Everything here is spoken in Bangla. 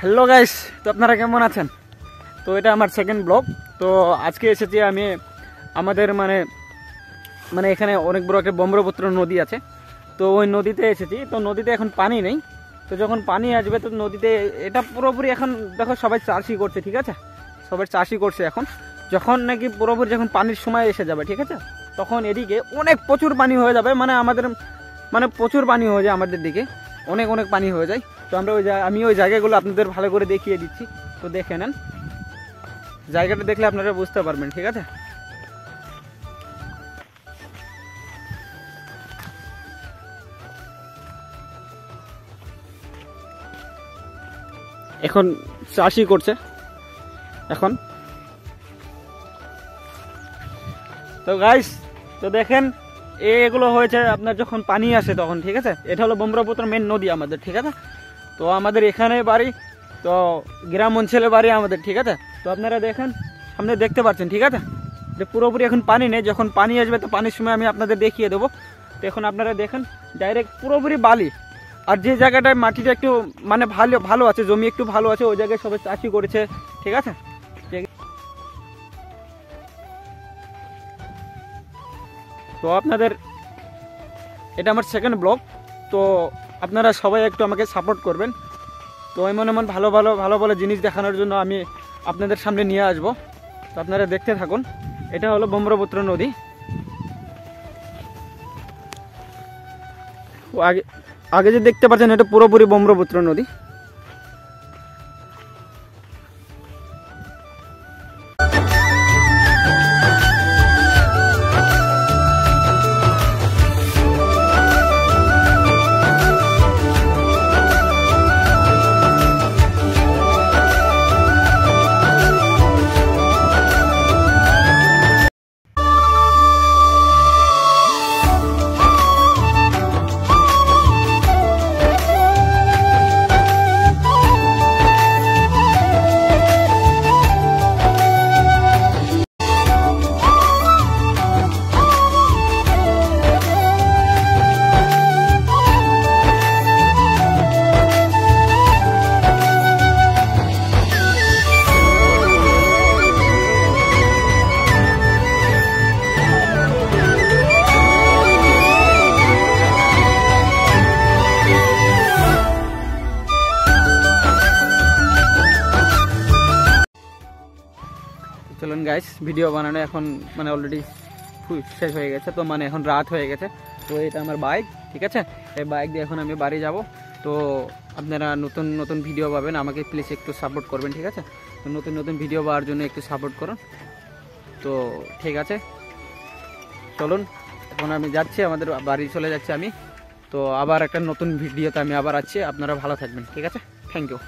হ্যালো গাইস, তো আপনারা কেমন আছেন? তো এটা আমার সেকেন্ড ব্লগ। তো আজকে এসেছি আমি আমাদের মানে এখানে অনেক বড় একটা ব্রহ্মপুত্র নদী আছে। তো ওই নদীতে এসেছি। তো নদীতে এখন পানি নেই। তো যখন পানি আসবে তো নদীতে এটা পুরোপুরি এখন দেখো সবাই চাষি করছে, ঠিক আছে? সবাই চাষি করছে এখন। যখন নাকি পুরোপুরি যখন পানির সময় এসে যাবে, ঠিক আছে, তখন এদিকে অনেক প্রচুর পানি হয়ে যাবে। আমাদের প্রচুর পানি হয়ে যায়, আমাদের দিকে অনেক অনেক পানি হয়ে যায়। তো আমি ওই জায়গাগুলো আপনাদের ভালো করে দেখিয়ে দিচ্ছি। তো দেখে নেন, জায়গাটা দেখলে আপনারা বুঝতে পারবেন, ঠিক আছে? এখন চাষি করছে এখন। তো গাইস, তো দেখেন এগুলো হয়েছে আপনার যখন পানি আসে তখন, ঠিক আছে? এটা হলো ব্রহ্মপুত্র মেন নদী আমাদের, ঠিক আছে? তো আমাদের এখানে বাড়ি, তো গ্রাম অঞ্চলে বাড়ি আমাদের, ঠিক আছে? তো আপনারা দেখেন, সামনে দেখতে পাচ্ছেন, ঠিক আছে, যে পুরোপুরি এখন পানি নেই। যখন পানি আসবে তো পানির সময় আমি আপনাদের দেখিয়ে দেবো। তো এখন আপনারা দেখেন ডাইরেক্ট পুরোপুরি বালি। আর যে জায়গাটায় মাটিটা একটু ভালো ভালো আছে, জমি একটু ভালো আছে, ওই জায়গায় সবাই চাষি করেছে, ঠিক আছে? তো আপনাদের এটা আমার সেকেন্ড ব্লগ। তো আপনারা সবাই একটু আমাকে সাপোর্ট করবেন। তো এমন এমন ভালো ভালো ভালো ভালো জিনিস দেখানোর জন্য আমি আপনাদের সামনে নিয়ে আসব। তো আপনারা দেখতে থাকুন। এটা হলো ব্রহ্মপুত্র নদী। আগে আগে যে দেখতে পাচ্ছেন এটা পুরোপুরি ব্রহ্মপুত্র নদী। চলুন গাইস, ভিডিও বানানো এখন অলরেডি শেষ হয়ে গেছে। তো এখন রাত হয়ে গেছে। তো এটা আমার বাইক, ঠিক আছে? এই বাইক দিয়ে এখন আমি বাড়ি যাব। তো আপনারা নতুন নতুন ভিডিও পাবেন, আমাকে প্লিজ একটু সাপোর্ট করবেন, ঠিক আছে? তো নতুন নতুন ভিডিও পাওয়ার জন্য একটু সাপোর্ট করুন। তো ঠিক আছে, চলুন এখন আমি যাচ্ছি, আমাদের বাড়ি চলে যাচ্ছি আমি। তো আবার একটা নতুন ভিডিওতে আমি আবার আসছি। আপনারা ভালো থাকবেন, ঠিক আছে? Thank you.